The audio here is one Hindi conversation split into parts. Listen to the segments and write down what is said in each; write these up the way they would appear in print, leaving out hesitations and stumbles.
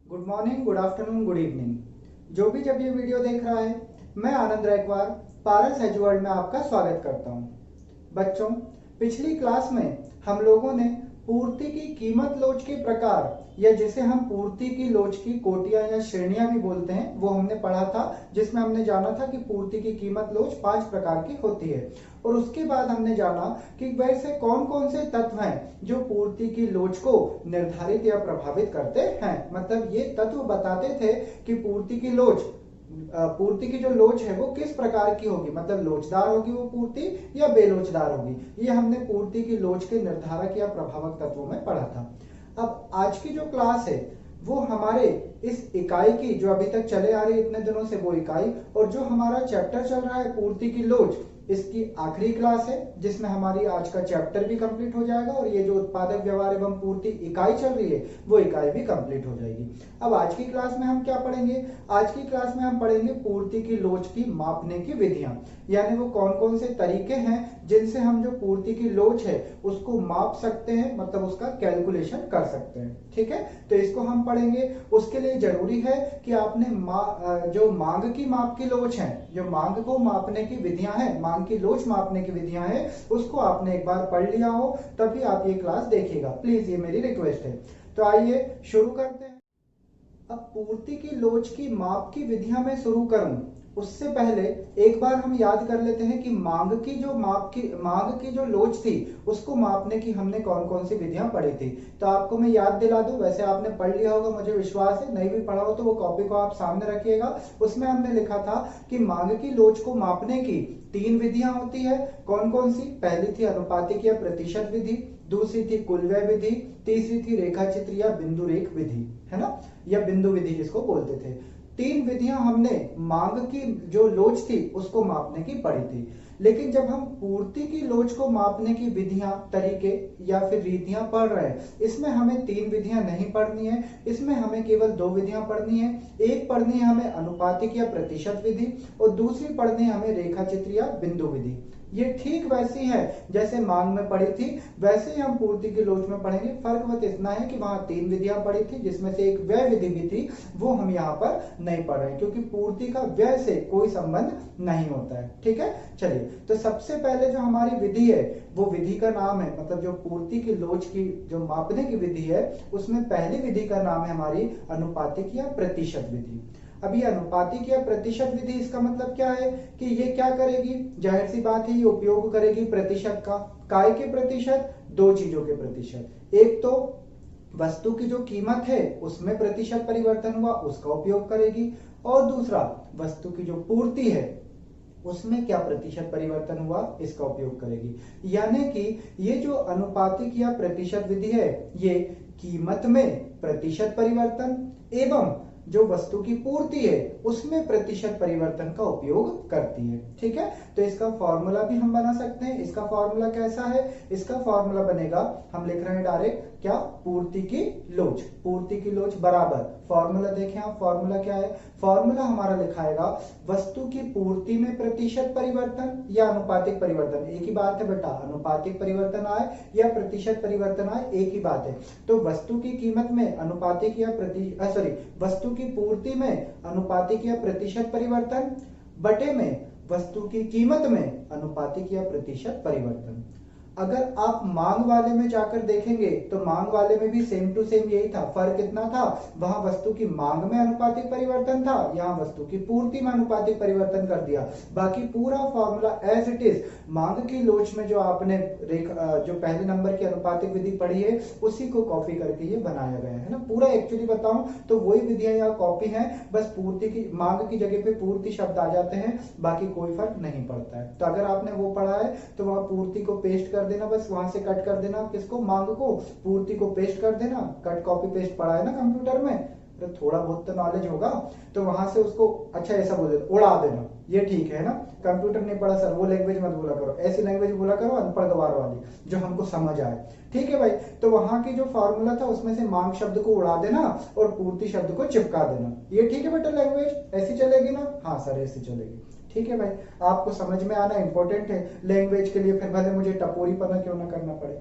Good morning, good afternoon, good evening. जो भी जब ये वीडियो देख रहा है, मैं आनंद रायकवार पारस एज वर्ल्ड में आपका स्वागत करता हूँ। बच्चों, पिछली क्लास में हम लोगों ने पूर्ति की कीमत लोच के प्रकार या जिसे हम पूर्ति की लोच की कोटियां या श्रेणियां भी बोलते हैं वो हमने पढ़ा था, जिसमें हमने जाना था कि पूर्ति की कीमत लोच 5 प्रकार की होती है। और उसके बाद हमने जाना कि वैसे कौन कौन से तत्व हैं जो पूर्ति की लोच को निर्धारित या प्रभावित करते हैं। मतलब ये तत्व बताते थे कि पूर्ति की जो लोच है वो किस प्रकार की होगी, मतलब लोचदार होगी वो पूर्ति या बेलोचदार होगी। ये हमने पूर्ति की लोच के निर्धारक या प्रभावक तत्वों में पढ़ा था। अब आज की जो क्लास है वो हमारे इस इकाई की, जो अभी तक चले आ रही है इतने दिनों से वो इकाई, और जो हमारा चैप्टर चल रहा है पूर्ति की लोच, इसकी आखिरी क्लास है जिसमें हमारी आज का चैप्टर भी कंप्लीट हो जाएगा और ये जो उत्पादक व्यवहार एवं पूर्ति इकाई चल रही है वो इकाई भी कंप्लीट हो जाएगी। अब आज की क्लास में हम क्या पढ़ेंगे? आज की क्लास में हम पढ़ेंगे पूर्ति की लोच की मापने की विधियां, यानी वो कौन कौन से तरीके हैं जिनसे हम जो पूर्ति की लोच है उसको माप सकते हैं, मतलब उसका कैलकुलेशन कर सकते हैं। ठीक है, तो इसको हम पढ़ेंगे। उसके लिए जरूरी है कि आपने जो मांग की माप की लोच है, जो मांग को मापने की विधियां हैं, मांग की लोच मापने की विधियां हैं, उसको आपने एक बार पढ़ लिया हो तभी आप ये क्लास देखिएगा, प्लीज, ये मेरी रिक्वेस्ट है। तो आइए शुरू करते हैं। अब पूर्ति की लोच की माप की विधियां मैं शुरू करूं उससे पहले एक बार हम याद कर लेते हैं कि मांग की जो लोच थी उसको मापने की हमने कौन कौन सी विधियां पढ़ी थी। तो आपको मैं याद दिला दूं, वैसे आपने पढ़ लिया होगा मुझे विश्वास है, नहीं भी पढ़ा हो तो वो कॉपी को आप सामने रखिएगा। उसमें हमने लिखा था कि मांग की लोच को मापने की 3 विधियां होती है। कौन कौन सी? पहली थी अनुपातिक या प्रतिशत विधि, दूसरी थी कुल व्यय विधि, तीसरी थी रेखा चित्र या बिंदु रेख विधि, है ना, या बिंदु विधि जिसको बोलते थे। 3 विधियां हमने मांग की जो लोच थी उसको मापने की पढ़ी थी। लेकिन जब हम पूर्ति की लोच को मापने की विधियां, तरीके या फिर रीतियां पढ़ रहे हैं, इसमें हमें 3 विधियां नहीं पढ़नी है, इसमें हमें केवल 2 विधियां पढ़नी है। एक पढ़नी है हमें अनुपातिक या प्रतिशत विधि और दूसरी पढ़नी है हमें रेखा चित्र या बिंदु विधि। ये ठीक वैसी है जैसे मांग में पढ़ी थी, वैसे ही हम पूर्ति की लोच में पढ़ेंगे। फर्क बस इतना है कि वहां 3 विधियां पढ़ी थी जिसमें से एक व्यय विधि भी थी, वो हम यहाँ पर नहीं पढ़ रहे क्योंकि पूर्ति का व्यय से कोई संबंध नहीं होता है। ठीक है, चलिए, तो सबसे पहले जो हमारी विधि है वो विधि का नाम है, मतलब जो पूर्ति की लोच की जो मापने की विधि है उसमें पहली विधि का नाम है हमारी अनुपातिक या प्रतिशत विधि। अब ये अनुपातिक या प्रतिशत विधि, इसका मतलब क्या है कि ये क्या करेगी? जाहिर सी बात है ये उपयोग करेगी प्रतिशत का। काय के प्रतिशत? 2 चीजों के प्रतिशत। एक तो वस्तु की जो कीमत है उसमें प्रतिशत परिवर्तन हुआ उसका उपयोग करेगी, और दूसरा वस्तु की जो पूर्ति है उसमें क्या प्रतिशत परिवर्तन हुआ इसका उपयोग करेगी। यानी कि ये जो अनुपातिक या प्रतिशत विधि है ये कीमत में प्रतिशत परिवर्तन एवं जो वस्तु की पूर्ति है उसमें प्रतिशत परिवर्तन का उपयोग करती है। ठीक है, तो इसका फॉर्मूला भी हम बना सकते हैं। इसका फॉर्मूला कैसा है? इसका फॉर्मूला बनेगा, हम लिख रहे हैं डायरेक्ट क्या, पूर्ति की लोच। पूर्ति की लोच बराबर, फॉर्मूला देखें आप, फॉर्मूला क्या है? फॉर्मूला हमारा लिखाएगा वस्तु की पूर्ति में प्रतिशत परिवर्तन या अनुपातिक परिवर्तन, एक ही बात है बेटा, अनुपातिक परिवर्तन आए या प्रतिशत परिवर्तन आए एक ही बात है। तो वस्तु की कीमत में अनुपातिक या वस्तु की पूर्ति में अनुपातिक या प्रतिशत परिवर्तन बटे में वस्तु की कीमत में अनुपातिक या प्रतिशत परिवर्तन। अगर आप मांग वाले में जाकर देखेंगे तो मांग वाले में भी सेम टू सेम यही था। फर्क कितना था? वहां वस्तु की मांग में अनुपातिक परिवर्तन था, यहाँ वस्तु की पूर्ति में अनुपातिक परिवर्तन कर दिया। बाकी पूरा फॉर्मूला एज इट इज मांग की लोच में जो आपने जो पहले नंबर की अनुपातिक विधि पढ़ी है उसी को कॉपी करके ये बनाया गया है ना। पूरा एक्चुअली बताऊं तो वही विधियां यहाँ कॉपी है, बस पूर्ति की, मांग की जगह पे पूर्ति शब्द आ जाते हैं, बाकी कोई फर्क नहीं पड़ता है। तो अगर आपने वो पढ़ा है तो वहां पूर्ति को पेस्ट कर देना, बस वहां से कट कर देना, किसको, मांग को, पूर्ति को पेस्ट कर देना। कट कॉपी पेस्ट पढ़ा है ना कंप्यूटर में, तो थोड़ा बहुत तो नॉलेज होगा, तो वहां से उसको अच्छा ऐसा बोल देना, उड़ा देना, ये ठीक है ना। कंप्यूटर नहीं पढ़ा सर, वो लैंग्वेज मत बोला करो, ऐसी लैंग्वेज बोला करो अनपढ़ गवार वाली जो हमको समझ आए। ठीक है भाई, तो वहां की जो फॉर्मूला था उसमें से मांग शब्द को उड़ा देना और पूर्ति शब्द को चिपका देना। ये ठीक है बेटा, लैंग्वेज ऐसी चलेगी ना? हाँ सर ऐसी चलेगी। ठीक है भाई, आपको समझ में आना इंपॉर्टेंट है लैंग्वेज के लिए, फिर भले मुझे टपोरी पना क्यों ना करना पड़े।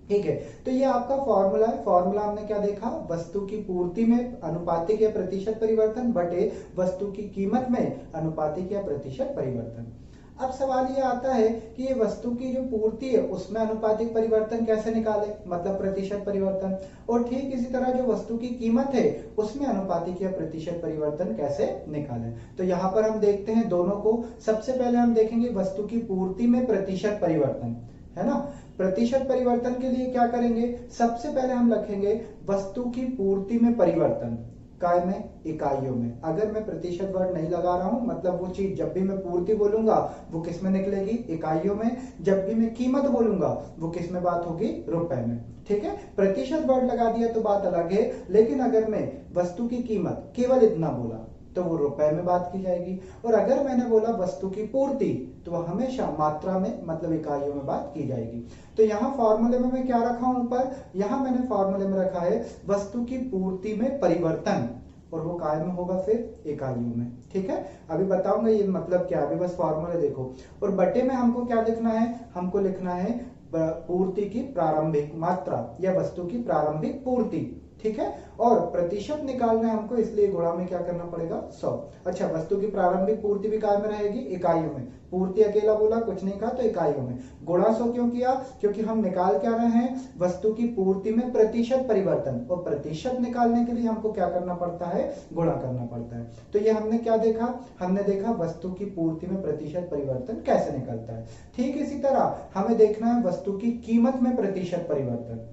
ठीक है। तो ये आपका फॉर्मूला है। फॉर्मूला हमने क्या देखा, वस्तु की पूर्ति में अनुपातिक या प्रतिशत परिवर्तन बटे वस्तु की कीमत में अनुपातिक या प्रतिशत परिवर्तन। अब सवाल ये आता है कि ये वस्तु की जो पूर्ति है उसमें अनुपातिक परिवर्तन कैसे निकाले, मतलब प्रतिशत परिवर्तन, और ठीक इसी तरह जो वस्तु की कीमत है उसमें अनुपातिक या प्रतिशत परिवर्तन कैसे निकाले। तो यहाँ पर हम देखते हैं दोनों को। सबसे पहले हम देखेंगे वस्तु की पूर्ति में प्रतिशत परिवर्तन, है ना। प्रतिशत परिवर्तन के लिए क्या करेंगे, सबसे पहले हम लिखेंगे वस्तु की पूर्ति में परिवर्तन काय में, इकाइयों में। अगर मैं प्रतिशत वर्ड नहीं लगा रहा हूं, मतलब वो चीज जब भी मैं पूर्ति बोलूंगा वो किस में निकलेगी, इकाइयों में। जब भी मैं कीमत बोलूंगा वो किस में बात होगी, रुपए में। ठीक है, प्रतिशत वर्ड लगा दिया तो बात अलग है, लेकिन अगर मैं वस्तु की कीमत केवल इतना बोला तो वो रुपए में बात की जाएगी, और अगर मैंने बोला वस्तु की पूर्ति तो वह हमेशा मात्रा में, मतलब इकाइयों में बात की जाएगी। तो यहाँ फॉर्मूले में मैं क्या रखा हूं ऊपर, यहाँ मैंने फॉर्मूले में रखा है वस्तु की पूर्ति में परिवर्तन, और वो काय में होगा फिर इकाइयों में। ठीक है, अभी बताऊंगा ये मतलब क्या, अभी बस फॉर्मूले देखो। और बटे में हमको क्या लिखना है, हमको लिखना है पूर्ति की प्रारंभिक मात्रा या वस्तु की प्रारंभिक पूर्ति। ठीक है, और प्रतिशत निकालना है हमको, इसलिए गुणा में क्या करना पड़ेगा, 100। अच्छा, वस्तु की प्रारंभिक पूर्ति भी काय में रहेगी, इकाइयों में। पूर्ति अकेला बोला, कुछ नहीं कहा, तो इकाइयों में। गुणा 100 क्यों किया, क्योंकि हम निकाल क्या रहे हैं, वस्तु की पूर्ति में प्रतिशत परिवर्तन, और प्रतिशत निकालने के लिए हमको क्या करना पड़ता है, गुणा करना पड़ता है। तो ये हमने क्या देखा, हमने देखा वस्तु की पूर्ति में प्रतिशत परिवर्तन कैसे निकलता है। ठीक इसी तरह हमें देखना है वस्तु की कीमत में प्रतिशत परिवर्तन।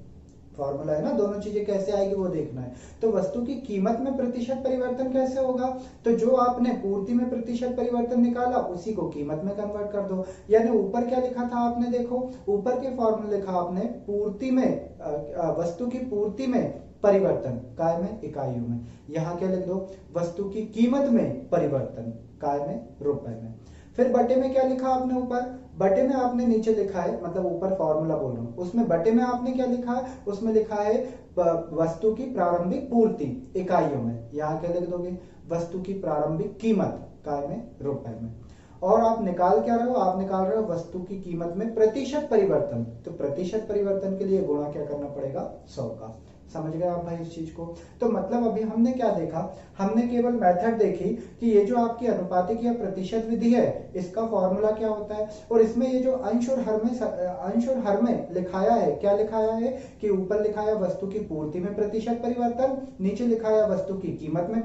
फॉर्मूला है ना, दोनों चीजें कैसे आएगी वो देखना है। तो वस्तु की कीमत में प्रतिशत परिवर्तन कैसे होगा, तो जो आपने पूर्ति में प्रतिशत परिवर्तन निकाला उसी को कीमत में कन्वर्ट कर दो। यानी ऊपर क्या लिखा था आपने, देखो ऊपर के फॉर्मूले लिखा आपने पूर्ति में, वस्तु की पूर्ति में परिवर्तन काय में, इकाइयों में। यहाँ क्या लिख दो, वस्तु की कीमत में परिवर्तन काय में, रुपए में। फिर बटे में क्या लिखा आपने ऊपर, बटे में आपने नीचे लिखा है, मतलब ऊपर फॉर्मूला बोल रहा हूं, उसमें बटे में आपने क्या लिखा है, उसमें लिखा है वस्तु की प्रारंभिक पूर्ति इकाइयों में। यहाँ क्या लिख दोगे, वस्तु की प्रारंभिक कीमत काय में, रुपए में। और आप निकाल क्या रहे हो, आप निकाल रहे हो वस्तु की कीमत में प्रतिशत परिवर्तन। तो प्रतिशत परिवर्तन के लिए गुणा क्या करना पड़ेगा, 100 का। समझ गए आप भाई इस चीज को। तो मतलब अभी हमने क्या देखा, हमने केवल मेथड देखी कि ये जो आपकी अनुपातिक या प्रतिशत विधि है इसका फॉर्मूला क्या होता है, और इसमें ये जो अंश और हर में लिखाया है, क्या लिखाया है कि ऊपर लिखा है वस्तु की पूर्ति में प्रतिशत परिवर्तन, नीचे लिखा है वस्तु की कीमत में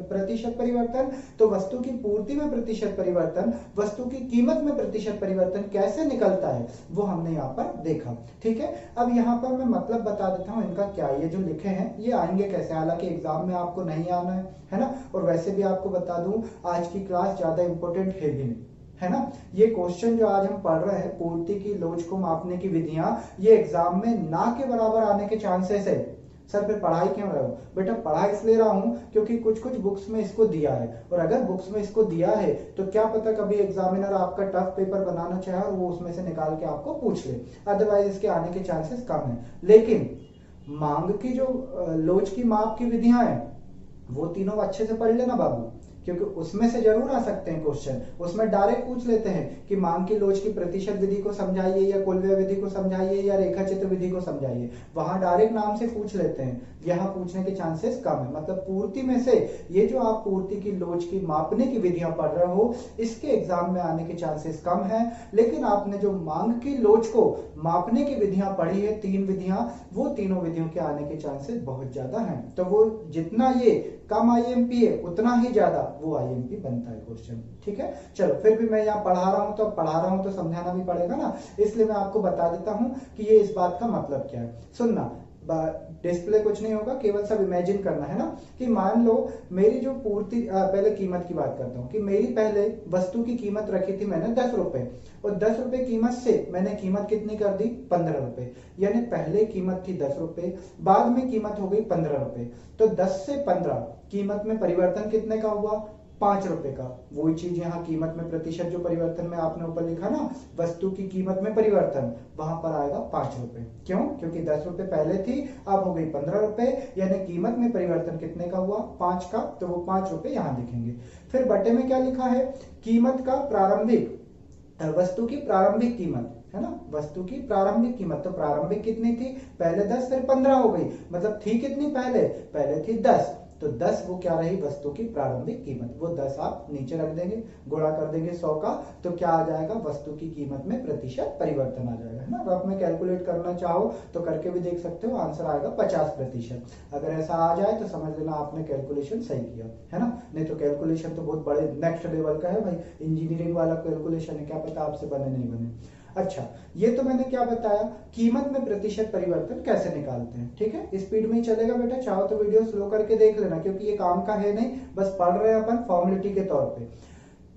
प्रतिशत परिवर्तन। तो वस्तु की पूर्ति में प्रतिशत परिवर्तन, वस्तु की कीमत में प्रतिशत परिवर्तन कैसे निकलता है वो हमने यहाँ पर देखा। ठीक है, अब यहाँ पर मैं मतलब बता देता हूँ इनका क्या, ये जो लिखे हैं ये आएंगे कैसे, हालांकि एग्जाम में आपको नहीं आना है ना। और वैसे भी आपको बता दूं आज की क्लास ज्यादा इंपॉर्टेंट है भी नहीं, है ना। ये क्वेश्चन जो आज हम पढ़ रहे हैं, पूर्ति की लोच को मापने की विधियां, ये एग्जाम में ना के बराबर आने के चांसेस है। सर फिर पढ़ाई क्यों रहे हो, बेटा पढ़ा इसलिए रहा हूं क्योंकि कुछ कुछ बुक्स में इसको दिया है, और अगर बुक्स में इसको दिया है तो क्या पता कभी एग्जामिनर आपका टफ पेपर बनाना चाहे और वो उसमें से निकाल के आपको पूछ ले, अदरवाइज इसके आने के चांसेस कम है। लेकिन मांग की जो लोच की माप की विधियां हैं वो तीनों अच्छे से पढ़ लेना बाबू, क्योंकि उसमें से जरूर आ सकते हैं क्वेश्चन। उसमें डायरेक्ट पूछ लेते हैं कि मांग की लोच की प्रतिशत विधि को समझाइए, या कुलव्य विधि को समझाइए, या रेखा चित्र विधि को समझाइए। वहां डायरेक्ट नाम से पूछ लेते हैं, यहाँ पूछने के चांसेस कम है। मतलब पूर्ति में से ये जो आप पूर्ति की लोच की मापने की विधियां पढ़ रहे हो इसके एग्जाम में आने के चांसेस कम है। लेकिन आपने जो मांग की लोच को मापने की विधियां पढ़ी है, 3 विधियां, वो तीनों विधियों के आने के चांसेस बहुत ज्यादा हैं। तो वो जितना ये कम आईएमपी है उतना ही ज्यादा वो आईएमपी बनता है क्वेश्चन। ठीक है, चलो फिर भी मैं यहाँ पढ़ा रहा हूँ तो पढ़ा रहा हूँ तो समझाना भी पड़ेगा ना, इसलिए मैं आपको बता देता हूँ कि ये इस बात का मतलब क्या है। सुनना, डिस्प्ले कुछ नहीं होगा, केवल सब इमेजिन करना है ना। कि मान लो मेरी जो पूर्ति, पहले कीमत की बात करता हूँ कि मेरी पहले वस्तु की कीमत रखी थी मैंने 10 रुपए, और 10 रुपए कीमत से मैंने कीमत कितनी कर दी, 15 रुपए। यानी पहले कीमत थी 10 रुपए, बाद में कीमत हो गई 15 रुपए। तो 10 से 15 कीमत में परिवर्तन कितने का हुआ, 5 रुपए का। वही चीज यहाँ कीमत में प्रतिशत जो परिवर्तन में आपने ऊपर लिखा ना, वस्तु की कीमत में परिवर्तन, वहां पर आएगा 5 रुपए। क्यों, क्योंकि 10 रुपए पहले थी, अब हो गई 15 रुपए, यानी कीमत में परिवर्तन कितने का हुआ, 5 का। तो वो 5 रुपए यहाँ लिखेंगे। फिर बटे में क्या लिखा है, कीमत का प्रारंभिक, वस्तु की प्रारंभिक कीमत, है ना, वस्तु की प्रारंभिक कीमत। तो प्रारंभिक कितनी थी, पहले 10 फिर 15 हो गई, मतलब थी कितनी पहले थी 10, तो 10 वो क्या रही वस्तु की प्रारंभिक कीमत। वो 10 आप नीचे रख देंगे, गुणा कर देंगे 100 का, तो क्या आ जाएगा, वस्तु की कीमत में प्रतिशत परिवर्तन आ जाएगा, है ना। रफ में कैलकुलेट करना चाहो तो करके भी देख सकते हो, आंसर आएगा 50%। अगर ऐसा आ जाए तो समझ लेना आपने कैलकुलेशन सही किया, है ना। नहीं तो कैलकुलेशन तो बहुत बड़े नेक्स्ट लेवल का है भाई, इंजीनियरिंग वाला कैलकुलेशन है, क्या पता आपसे बने नहीं बने। अच्छा, ये तो मैंने क्या बताया, कीमत में प्रतिशत परिवर्तन कैसे निकालते हैं, ठीक है। स्पीड में ही चलेगा बेटा, चाहो तो वीडियो स्लो करके देख लेना, क्योंकि ये काम का है नहीं, बस पढ़ रहे हैं अपन फॉर्मेलिटी के तौर पे।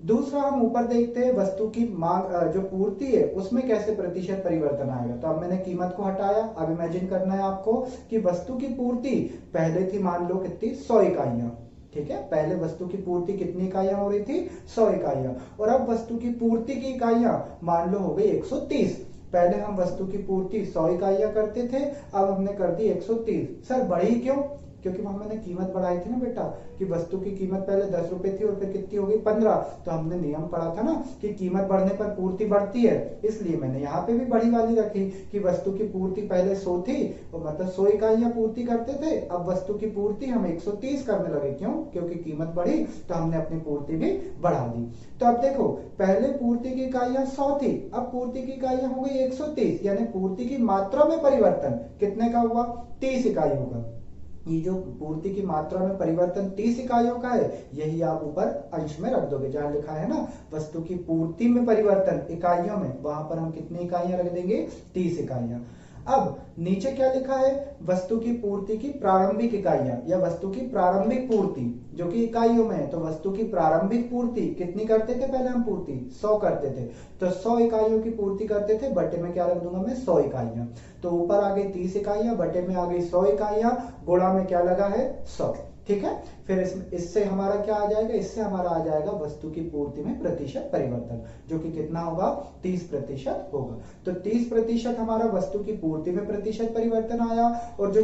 दूसरा हम ऊपर देखते हैं, वस्तु की मांग जो पूर्ति है उसमें कैसे प्रतिशत परिवर्तन आएगा। तो अब मैंने कीमत को हटाया, अब इमेजिन करना है आपको कि वस्तु की पूर्ति पहले थी, मान लो कितनी, 100 इकाइयां, ठीक है। पहले वस्तु की पूर्ति कितनी इकाइयां हो रही थी, 100 इकाइयां, और अब वस्तु की पूर्ति की इकाइयां मान लो हो गई 130। पहले हम वस्तु की पूर्ति 100 इकाइयां करते थे, अब हमने कर दी 130। सर बढ़ी क्यों, क्योंकि वहां मैंने कीमत बढ़ाई थी ना बेटा, कि वस्तु की कीमत पहले 10 रुपए थी और फिर कितनी हो गई 15। तो हमने नियम पढ़ा था ना कि कीमत बढ़ने पर पूर्ति बढ़ती है, इसलिए मैंने यहाँ पे भी बड़ी वाली रखी कि वस्तु की पूर्ति पहले 100 थी, और मतलब 100 इकाइयां पूर्ति करते थे, अब वस्तु की पूर्ति हम 130 करने लगे। क्यों, क्योंकि कीमत बढ़ी तो हमने अपनी पूर्ति भी बढ़ा दी। तो अब देखो, पहले पूर्ति की इकाइयां 100 थी, अब पूर्ति की इकाइयां हो गई 130, यानी पूर्ति की मात्रा में परिवर्तन कितने का हुआ, 30 इकाइयों का। ये जो पूर्ति की मात्रा में परिवर्तन 30 इकाइयों का है, यही आप ऊपर अंश में रख दोगे, जहां लिखा है ना वस्तु की पूर्ति में परिवर्तन इकाइयों में, वहां पर हम कितनी इकाइयां रख देंगे, 30 इकाइयां। अब नीचे क्या लिखा है, वस्तु की पूर्ति की प्रारंभिक इकाइयां या वस्तु की प्रारंभिक पूर्ति जो कि इकाइयों में है। तो वस्तु की प्रारंभिक पूर्ति कितनी करते थे, पहले हम पूर्ति 100 करते थे, तो 100 इकाइयों की पूर्ति करते थे, बटे में क्या रख दूंगा मैं, 100 इकाइयां। तो ऊपर आ गई 30 इकाइयां, बटे में आ गई 100 इकाइयां, गुणा में क्या लगा है, 100, ठीक है। फिर इससे हमारा क्या आ जाएगा, इससे हमारा आ जाएगा वस्तु की पूर्ति में प्रतिशत परिवर्तन, जो कि कितना होगा, 30% होगा। तो 30% हमारा वस्तु की पूर्ति में प्रतिशत परिवर्तन आया, और जो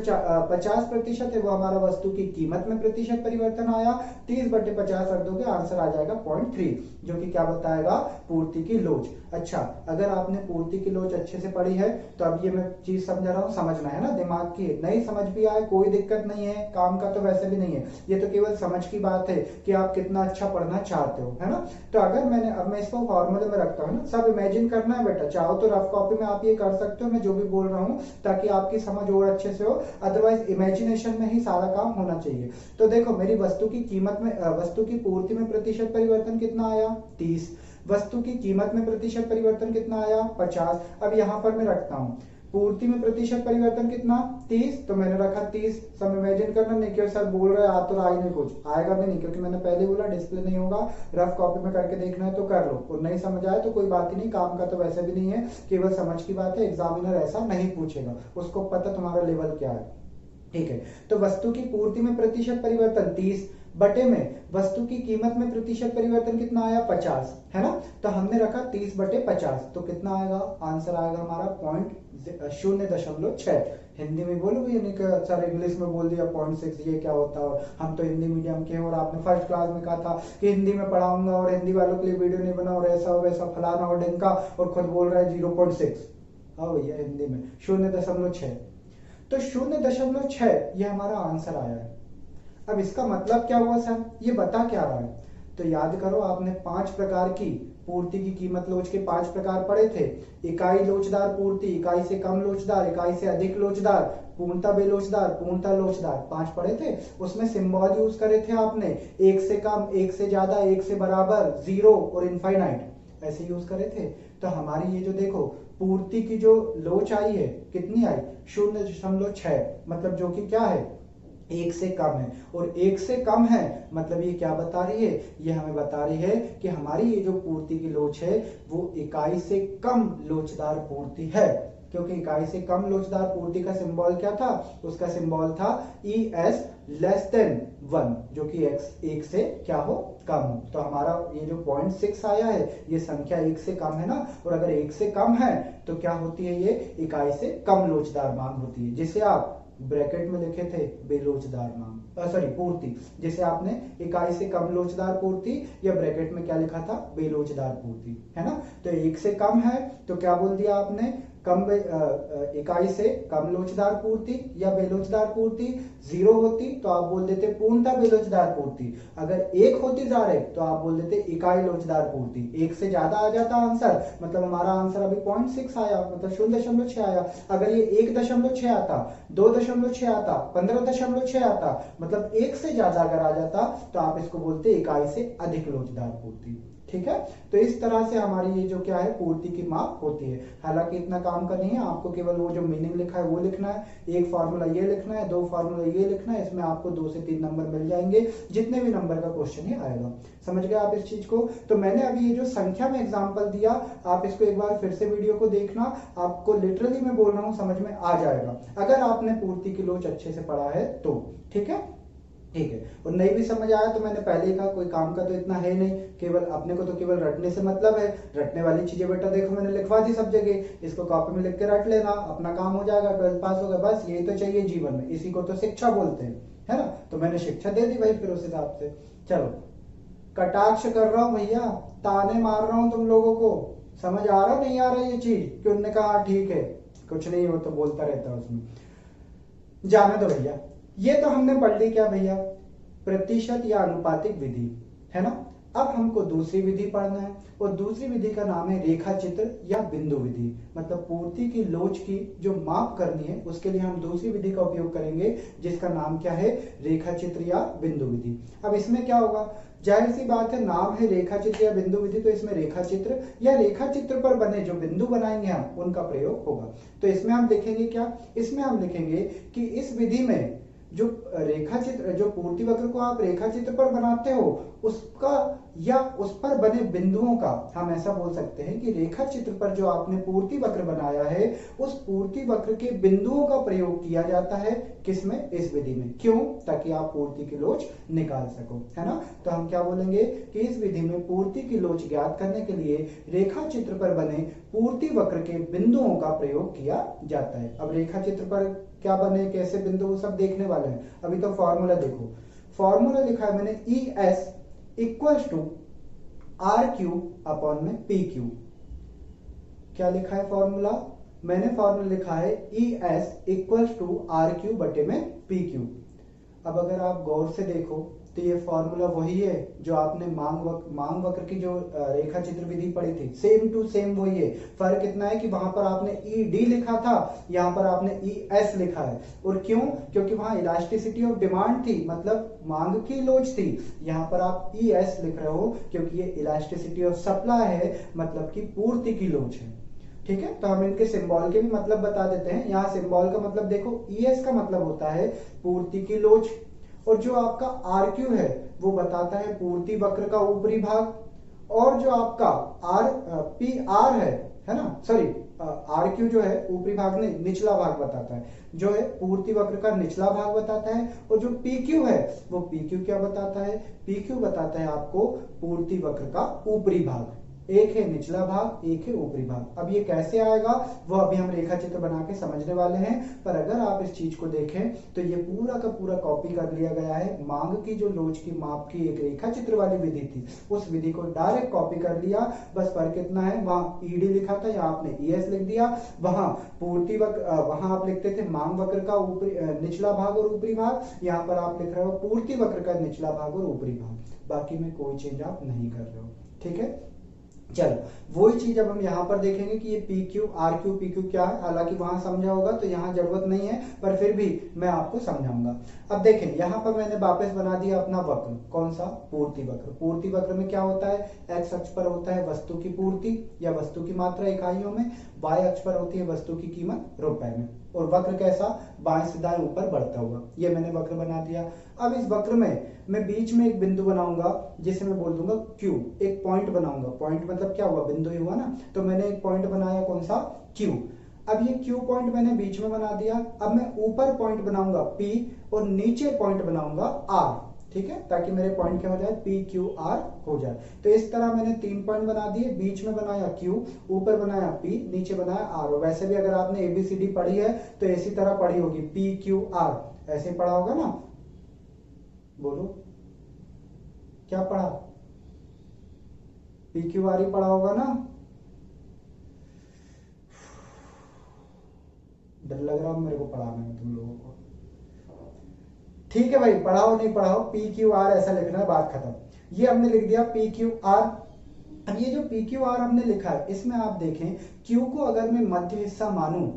50% है वो हमारा वस्तु की कीमत में प्रतिशत परिवर्तन आया। 30/50 रख दोगे, आंसर आ जाएगा 0.3, जो कि क्या बताएगा, पूर्ति की लोच। अच्छा, अगर आपने पूर्ति की लोच अच्छे से पढ़ी है तो अब ये मैं चीज समझा रहा हूँ, समझना है ना, दिमाग की, नहीं समझ भी आए कोई दिक्कत नहीं है, काम का तो वैसे भी नहीं है, ये तो केवल समझ की बात है कि आप कितना अच्छा पढ़ना चाहते हो, है ना। तो अगर अब मैं इसको फॉर्मूले में रखता हूँ ना, सब इमेजिन करना है बेटा, चाहो तो रफ कॉपी में आप ये कर सकते हो, मैं जो भी बोल रहा हूँ, ताकि आपकी समझ और अच्छे से हो, अदरवाइज इमेजिनेशन में ही सारा काम होना चाहिए। तो देखो, मेरी वस्तु की कीमत में, वस्तु की पूर्ति में प्रतिशत परिवर्तन कितना आया, 30। वस्तु की कीमत में प्रतिशत परिवर्तन कितना आया, 50। अब यहां पर मैं रखता हूं, पूर्ति में प्रतिशत परिवर्तन कितना, 30, तो मैंने रखा 30। सब इमेजिन करना, नहीं कि सर बोल रहे आ तो रहा ही नहीं, कुछ आएगा भी नहीं, क्योंकि मैंने पहले बोला डिस्प्ले नहीं होगा, रफ कॉपी में करके देखना है तो कर लो, और नहीं समझ आए तो कोई बात ही नहीं, काम का तो वैसे भी नहीं है, केवल समझ की बात है, एग्जामिनर ऐसा नहीं पूछेगा, उसको पता तुम्हारा लेवल क्या है, ठीक है। तो वस्तु की पूर्ति में प्रतिशत परिवर्तन 30, बटे में वस्तु की कीमत में प्रतिशत परिवर्तन कितना आया, 50, है ना। तो हमने रखा 30/50, तो कितना आएगा, आंसर आएगा हमारा 0.06। हिंदी में बोलोगे, यानी कि सर इंग्लिश में बोल दिया 0.6, ये क्या होता है, हम तो हिंदी मीडियम के हैं, और आपने फर्स्ट क्लास में कहा था कि हिंदी में पढ़ाऊंगा और हिंदी वालों के लिए वीडियो नहीं बना, और ऐसा वैसा फलाना और ढिमका, और खुद बोल रहा है 0.6। हाँ भैया, हिंदी में 0.6, तो 0.6 ये हमारा आंसर आया है। अब इसका मतलब क्या हुआ सर, ये बता क्या रहा है, तो याद करो, आपने 5 प्रकार की पूर्ति की कीमत लोच के 5 प्रकार पढ़े थे। इकाई लोचदार पूर्ति, इकाई से कम लोचदार, इकाई से अधिक लोचदार, पूर्णता बेलोचदार, पूर्णता लोचदार, 5 पढ़े थे। उसमें सिंबल यूज करे थे आपने, 1 से कम, 1 से ज्यादा, 1 से बराबर, 0 और इनफाइनाइट, ऐसे यूज करे थे। तो हमारी ये जो देखो पूर्ति की जो लोच आई है, कितनी आई, 0.6, मतलब जो कि क्या है, 1 से कम है, और 1 से कम है मतलब ये क्या बता रही है, ये हमें बता रही है कि हमारी ये जो पूर्ति की लोच है वो इकाई से कम लोचदार पूर्ति है। क्योंकि इकाई से कम लोचदार पूर्ति का सिंबल क्या था, उसका सिंबल था ES लेस देन 1, जो कि x 1 से क्या हो, कम हो। तो हमारा ये जो 0.6 आया है ये संख्या 1 से कम है ना, और अगर 1 से कम है तो क्या होती है, ये इकाई से कम लोचदार मांग होती है, जिसे आप ब्रैकेट में लिखे थे बेलोचदार मांग, सॉरी पूर्ति, जिसे आपने इकाई से कम लोचदार पूर्ति या ब्रैकेट में क्या लिखा था, बेलोचदार पूर्ति, है ना। तो 1 से कम है तो क्या बोल दिया आपने, इकाई से कम लोचदार पूर्ति या बेलोचदार पूर्ति। 0 होती तो आप बोल देते पूर्णतः बेलोचदार पूर्ति, अगर 1 होती डायरेक्ट तो आप बोल देते इकाई लोचदार पूर्ति। 1 से ज्यादा आ जाता आंसर, मतलब हमारा आंसर अभी 0.6 आया, मतलब 0.6 आया। अगर ये 1.6 आता, 2.6 आता, 15.6 आता, मतलब 1 से ज्यादा अगर आ जाता तो आप इसको बोलते इकाई से अधिक लोचदार पूर्ति। ठीक है, तो इस तरह से हमारी ये जो क्या है पूर्ति की माप होती है। हालांकि इतना काम का नहीं है, आपको केवल वो जो मीनिंग लिखा है वो लिखना है, एक फार्मूला ये लिखना है, 2 फार्मूला ये लिखना है, इसमें आपको 2 से 3 नंबर मिल जाएंगे, जितने भी नंबर का क्वेश्चन ही आएगा। समझ गए आप इस चीज को। तो मैंने अभी ये जो संख्या में एग्जाम्पल दिया, आप इसको एक बार फिर से वीडियो को देखना, आपको लिटरली मैं बोल रहा हूँ समझ में आ जाएगा, अगर आपने पूर्ति की लोच अच्छे से पढ़ा है तो। ठीक है, ठीक है, और नहीं भी समझ आया तो मैंने पहले ही कहा कोई काम का तो इतना है नहीं, केवल अपने को तो केवल रटने से मतलब है। रटने वाली चीजें बेटा देखो मैंने लिखवा दी सब जगह, इसको कॉपी में लिख के रट लेना, अपना काम हो जाएगा, 12th पास होगा, बस यही तो चाहिए जीवन में, इसी को तो शिक्षा बोलते हैं, है ना। तो मैंने शिक्षा दे दी भाई फिर उस हिसाब से। चलो, कटाक्ष कर रहा हूं भैया, ताने मार रहा हूं तुम लोगों को, समझ आ रहा नहीं आ रहा ये चीज कि उनने कहा ठीक है कुछ नहीं, वो तो बोलता रहता है उसमें, जाने दो भैया। ये तो हमने पढ़ ली क्या भैया, प्रतिशत या अनुपातिक विधि, है ना। अब हमको दूसरी विधि पढ़ना है, और दूसरी विधि का नाम है रेखा चित्र या बिंदु विधि। मतलब पूर्ति की लोच की जो माप करनी है उसके लिए हम दूसरी विधि का उपयोग करेंगे, जिसका नाम क्या है, रेखा चित्र या बिंदु विधि। अब इसमें क्या होगा, जाहिर सी बात है, नाम है रेखा चित्र या बिंदु विधि, तो इसमें रेखा चित्र या रेखा चित्र पर बने जो बिंदु बनाएंगे हम उनका प्रयोग होगा। तो इसमें हम लिखेंगे क्या, इसमें हम लिखेंगे कि इस विधि में जो रेखा चित्र, जो पूर्ति वक्र को आप रेखा चित्र पर बनाते हो उसका या उस पर बने बिंदुओं का, हम ऐसा बोल सकते हैं कि रेखा चित्र पर जो आपने पूर्ति वक्र बनाया है उस पूर्ति वक्र के बिंदुओं का प्रयोग किया जाता है, किसमें, इस विधि में। क्यों, ताकि आप पूर्ति की लोच निकाल सको, है ना। तो हम क्या बोलेंगे कि इस विधि में पूर्ति की लोच ज्ञात करने के लिए रेखा चित्र पर बने पूर्ति वक्र के बिंदुओं का प्रयोग किया जाता है। अब रेखा चित्र पर क्या बने, कैसे बिंदु, वो सब देखने वाले हैं। अभी तो फॉर्मूला देखो, फॉर्मूला लिखा है मैंने ES equals to RQ upon में PQ। क्या लिखा है फॉर्मूला, मैंने फॉर्मूला लिखा है ES इक्वल्स टू RQ बटे में PQ। अब अगर आप गौर से देखो तो ये फॉर्मूला वही है जो आपने मांग वक्र की जो रेखा चित्र विधि पढ़ी थी, सेम टू सेम वही है। फर्क इतना है कि वहां पर आपने ED लिखा था, यहाँ पर आपने ES लिखा है। और क्यों, क्योंकि वहां इलास्टिसिटी ऑफ डिमांड थी, मतलब मांग की लोच थी। यहाँ पर आप ES लिख रहे हो क्योंकि ये इलास्टिसिटी ऑफ सप्लाई है, मतलब की पूर्ति की लोच है। ठीक है, तो हम इनके सिंबल के भी मतलब बता देते हैं। यहाँ सिंबल का मतलब देखो, ES का मतलब होता है पूर्ति की लोच, और जो आपका RQ है वो बताता है पूर्ति वक्र का ऊपरी भाग, और जो आपका PR है ना, सॉरी RQ जो है ऊपरी भाग नहीं, निचला भाग बताता है, जो है पूर्ति वक्र का निचला भाग बताता है। और जो PQ है वो PQ क्या बताता है, PQ बताता है आपको पूर्ति वक्र का ऊपरी भाग। एक है निचला भाग, एक है ऊपरी भाग। अब ये कैसे आएगा वो अभी हम रेखा चित्र बना के समझने वाले हैं, पर अगर आप इस चीज को देखें तो ये पूरा का पूरा कॉपी कर लिया गया है। मांग की जो लोच की माप की एक रेखा चित्र वाली विधि थी, उस विधि को डायरेक्ट कॉपी कर लिया। बस फर्क इतना है, वहां ED लिखा था, यहाँ आपने ES लिख दिया। वहां पूर्ति वक्र, वहां आप लिखते थे मांग वक्र का ऊपरी निचला भाग और ऊपरी भाग, यहाँ पर आप लिख रहे हो पूर्ति वक्र का निचला भाग और ऊपरी भाग। बाकी में कोई चेंज आप नहीं कर रहे हो। ठीक है, चलो वही चीज अब हम यहाँ पर देखेंगे कि ये PQ RQ PQ क्या है। हालांकि वहां समझा होगा तो यहाँ जरूरत नहीं है, पर फिर भी मैं आपको समझाऊंगा। अब देखें, यहाँ पर मैंने वापस बना दिया अपना वक्र, कौन सा, पूर्ति वक्र। पूर्ति वक्र में क्या होता है, X अक्ष पर होता है वस्तु की पूर्ति या वस्तु की मात्रा इकाइयों में, Y अक्ष पर होती है वस्तु की कीमत रुपए में, और वक्र कैसा, बाएं से दाएं ऊपर बढ़ता हुआ। ये मैंने वक्र बना दिया। अब इस वक्र में मैं बीच में एक बिंदु बनाऊंगा जिसे मैं बोल दूंगा Q, एक पॉइंट बनाऊंगा। पॉइंट मतलब क्या हुआ, बिंदु ही हुआ ना। तो मैंने एक पॉइंट बनाया, कौन सा, Q। अब ये Q पॉइंट मैंने बीच में बना दिया। अब मैं ऊपर पॉइंट बनाऊंगा P और नीचे पॉइंट बनाऊंगा R, ठीक है, ताकि मेरे पॉइंट क्या हो जाए, PQR हो जाए। तो इस तरह मैंने 3 पॉइंट बना दिए, बीच में बनाया Q, ऊपर बनाया P, नीचे बनाया R। और वैसे भी अगर आपने ABCD पढ़ी है तो इसी तरह पढ़ी होगी, PQR ऐसे पढ़ा होगा ना, बोलो क्या पढ़ा, PQR ही पढ़ा होगा ना। डर लग रहा है मेरे को पढ़ाने में तुम लोगों को। ठीक है भाई, पढ़ाओ नहीं पढ़ाओ, PQR ऐसा लिखना है, बात खत्म। ये हमने लिख दिया PQR। अब ये जो PQR हमने लिखा है, इसमें आप देखें Q को अगर मैं मध्य हिस्सा मानूं,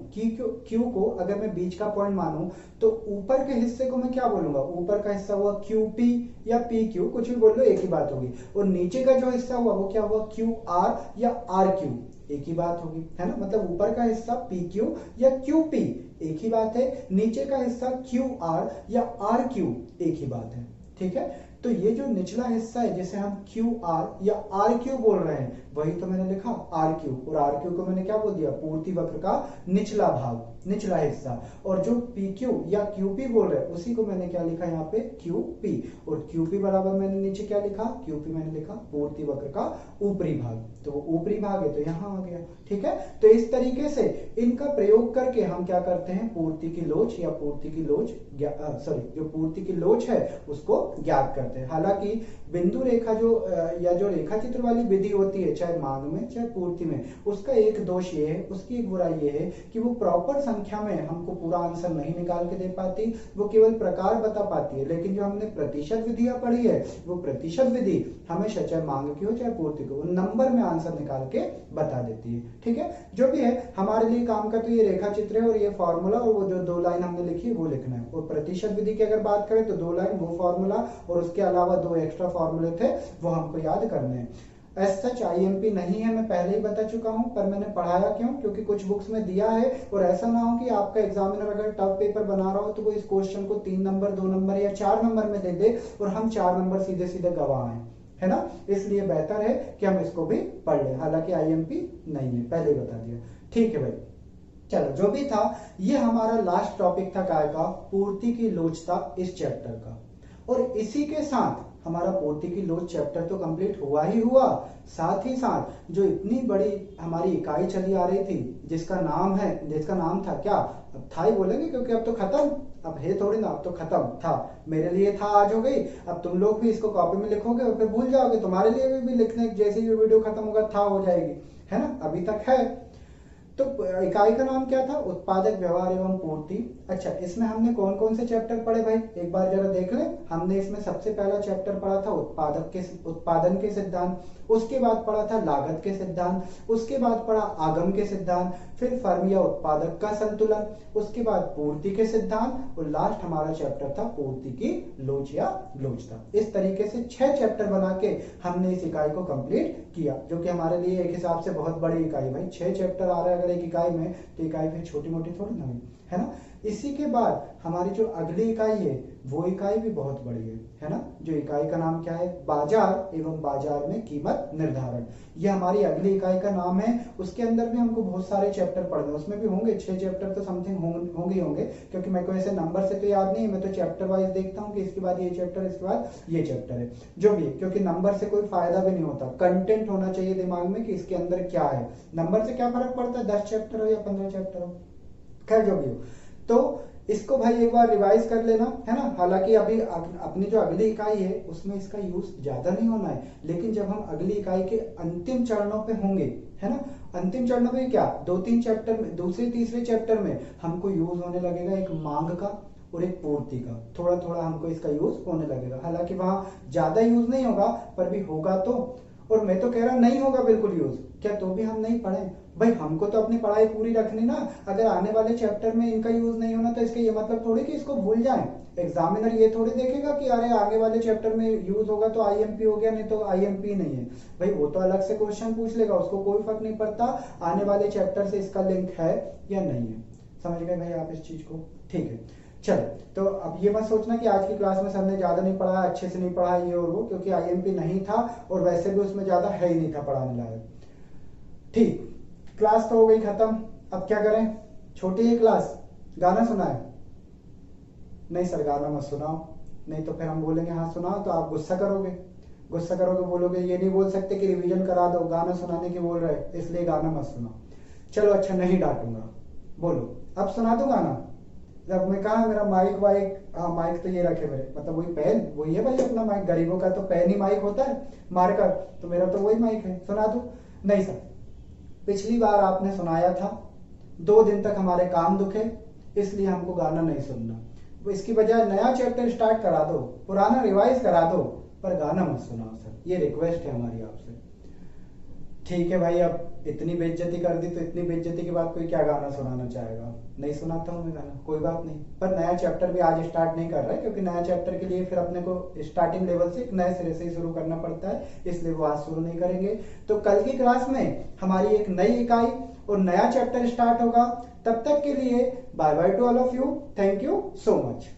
Q को अगर मैं बीच का पॉइंट मानूं, तो ऊपर के हिस्से को मैं क्या बोलूंगा, ऊपर का हिस्सा हुआ QP या PQ, कुछ भी बोल लो एक ही बात होगी। और नीचे का जो हिस्सा हुआ वो क्या हुआ, QR या RQ, एक ही बात होगी, है ना। मतलब ऊपर का हिस्सा PQ या QP एक ही बात है, नीचे का हिस्सा QR या RQ एक ही बात है, ठीक है। तो ये जो निचला हिस्सा है जिसे हम QR या RQ बोल रहे हैं, वही तो मैंने लिखा RQ, और RQ को मैंने क्या बोल दिया, पूर्ति वक्र का निचला भाग, निचला हिस्सा। और जो PQ या QP बोल रहे हैं उसी को मैंने क्या लिखा यहाँ पे, QP। और QP बराबर मैंने नीचे क्या लिखा, QP मैंने लिखा पूर्ति वक्र का ऊपरी भाग। तो वो ऊपरी भाग है तो यहाँ आ गया, ठीक है। तो इस तरीके से इनका प्रयोग करके हम क्या करते हैं, पूर्ति की लोच या पूर्ति की लोच, सॉरी, जो पूर्ति की लोच है उसको ज्ञात करते हैं। हालांकि बिंदु रेखा जो या जो रेखा चित्र वाली विधि होती है, चाहे मांग में चाहे पूर्ति में, उसका एक दोष ये है, उसकी एक बुराई ये है कि वो प्रॉपर संख्या में हमको पूरा आंसर नहीं निकाल के दे पाती, वो केवल प्रकार बता पाती है। लेकिन जो हमने प्रतिशत विधियां पढ़ी है, वो प्रतिशत विधि हमेशा चाहे मांग की हो चाहे पूर्ति की हो, नंबर में आंसर निकाल के बता देती है, ठीक है। जो भी है हमारे लिए काम का तो ये रेखा चित्र है और ये फॉर्मूला, और वो जो 2 लाइन हमने लिखी है वो लिखना है। और प्रतिशत विधि की अगर बात करें तो 2 लाइन वो फॉर्मूला, और उसके अलावा 2 एक्स्ट्रा फॉर्मूले थे वो हमको याद करने हैं। एज सच IMP नहीं है, मैं पहले ही बता चुका हूं, पर मैंने पढ़ाया क्यों, क्योंकि कुछ बुक्स में दिया है। और ऐसा ना हो कि आपका एग्जामिनर अगर टफ पेपर बना रहा हो तो वो इस क्वेश्चन को 3 नंबर 2 नंबर या 4 नंबर में दे दे और हम 4 नंबर सीधे सीधे गवा हैं, है ना। इसलिए बेहतर है कि हम इसको भी पढ़ लें। हालांकि IMP नहीं है, पहले ही बता दिया, ठीक है भाई। चलो, जो भी था, ये हमारा लास्ट टॉपिक था काय का, पूर्ति की लोचता इस चैप्टर का। और इसी के साथ हमारा पूर्ति की लोच चैप्टर तो कंप्लीट हुआ ही हुआ, साथ ही साथ जो इतनी बड़ी हमारी इकाई चली आ रही थी जिसका नाम था क्या, अब था ही बोलेंगे क्योंकि अब तो खत्म, अब है थोड़ी ना, अब तो खत्म था, मेरे लिए था आज हो गई। अब तुम लोग भी इसको कॉपी में लिखोगे और फिर भूल जाओगे, तुम्हारे लिए भी लिखने जैसे ही वीडियो खत्म होगा था हो जाएगी, है ना। अभी तक है। तो इकाई का नाम क्या था, उत्पादक व्यवहार एवं पूर्ति। अच्छा, इसमें हमने कौन कौन से चैप्टर पढ़े भाई, एक बार जरा देख लें। हमने इसमें सबसे पहला चैप्टर पढ़ा था उत्पादन के सिद्धांत, उसके बाद पढ़ा था लागत के सिद्धांत, उसके बाद पढ़ा आगम के सिद्धांत, फिर फर्म या उत्पादक का संतुलन, उसके बाद पूर्ति के सिद्धांत, और लास्ट हमारा चैप्टर था पूर्ति की लोच या लोचता। इस तरीके से 6 चैप्टर बना के हमने इस इकाई को कंप्लीट किया, जो कि हमारे लिए एक हिसाब से बहुत बड़ी इकाई। भाई 6 चैप्टर आ रहे हैं अगर एक इकाई में, तो इकाई फिर छोटी मोटी थोड़ी ना हुई, है ना। इसी के बाद हमारी जो अगली इकाई है वो इकाई भी बहुत बड़ी है ना। जो इकाई का नाम क्या है, बाजार एवं बाजार में कीमत निर्धारण। ये हमारी अगली इकाई का नाम है। उसके अंदर भी हमको बहुत सारे चैप्टर पढ़ने, उसमें भी होंगे 6 चैप्टर तो समथिंग होंगे, क्योंकि मेरे को ऐसे नंबर से तो याद नहीं है, मैं तो चैप्टर वाइज देखता हूँ कि इसके बाद ये चैप्टर, इसके बाद ये चैप्टर है, जो भी है, क्योंकि नंबर से कोई फायदा भी नहीं होता। कंटेंट होना चाहिए दिमाग में कि इसके अंदर क्या है। नंबर से क्या फर्क पड़ता है, 10 चैप्टर हो या 15 चैप्टर हो, खैर जो भी हो। तो इसको भाई एक बार रिवाइज कर लेना, है ना। हालांकि अभी अपनी जो अगली इकाई है उसमें इसका यूज ज्यादा नहीं होना है, लेकिन जब हम अगली इकाई के अंतिम चरणों पे होंगे, है ना, अंतिम चरणों पे क्या 2-3 चैप्टर में, दूसरे तीसरे चैप्टर में हमको यूज होने लगेगा एक मांग का और एक पूर्ति का, थोड़ा थोड़ा हमको इसका यूज होने लगेगा। हालांकि वहां ज्यादा यूज नहीं होगा, पर भी होगा तो। और मैं तो कह रहा नहीं होगा बिल्कुल यूज, क्या तो भी हम नहीं पढ़े भाई, हमको तो अपनी पढ़ाई पूरी रखनी ना। अगर आने वाले चैप्टर में इनका यूज नहीं होना तो इसका ये मतलब थोड़ी कि इसको भूल जाएं। एग्जामिनर ये थोड़ी देखेगा कि अरे आगे वाले चैप्टर में यूज होगा तो IMP हो गया, नहीं तो IMP नहीं है। भाई वो तो अलग से क्वेश्चन पूछ लेगा, उसको कोई फर्क नहीं पड़ता आने वाले चैप्टर से इसका लिंक है या नहीं है। समझ गए भाई आप इस चीज को, ठीक है। चलो, तो अब ये मत सोचना कि आज की क्लास में सर ने ज्यादा नहीं पढ़ा, अच्छे से नहीं पढ़ा ये और वो, क्योंकि IMP नहीं था और वैसे भी उसमें ज्यादा है ही नहीं था पढ़ाने लायक। ठीक, क्लास तो हो गई खत्म। अब क्या करें, छोटी है क्लास, गाना सुनाए? नहीं सर गाना मत सुनाओ, नहीं तो फिर हम बोलेंगे हाँ सुनाओ, तो आप गुस्सा करोगे, गुस्सा करोगे, बोलोगे ये नहीं बोल सकते कि रिवीजन करा दो, गाना सुनाने की बोल रहे, इसलिए गाना मत सुनाओ। चलो अच्छा नहीं डांटूंगा, बोलो अब सुना दो गाना। जब मैं कहा मेरा माइक वाइक, हाँ माइक तो ये रखे मेरे, मतलब वही पेन वही है भाई अपना माइक, गरीबों का तो पेन ही माइक होता है मार्कर, तो मेरा तो वही माइक है, सुना दो। नहीं सर पिछली बार आपने सुनाया था, 2 दिन तक हमारे कान दुखे, इसलिए हमको गाना नहीं सुनना, वो इसकी बजाय नया चैप्टर स्टार्ट करा दो, पुराना रिवाइज करा दो, पर गाना मत सुनाओ सर, ये रिक्वेस्ट है हमारी आपसे। ठीक है भाई, अब इतनी बेइज्जती कर दी तो इतनी बेइज्जती के बाद कोई क्या गाना सुनाना चाहेगा, नहीं सुनाता हूँ मैं गाना, कोई बात नहीं, पर नया चैप्टर भी आज स्टार्ट नहीं कर रहा है, क्योंकि नया चैप्टर के लिए फिर अपने को स्टार्टिंग लेवल से एक नए सिरे से ही शुरू करना पड़ता है, इसलिए वो आज शुरू नहीं करेंगे। तो कल की क्लास में हमारी एक नई इकाई और नया चैप्टर स्टार्ट होगा। तब तक के लिए bye bye to all of you, thank you so much.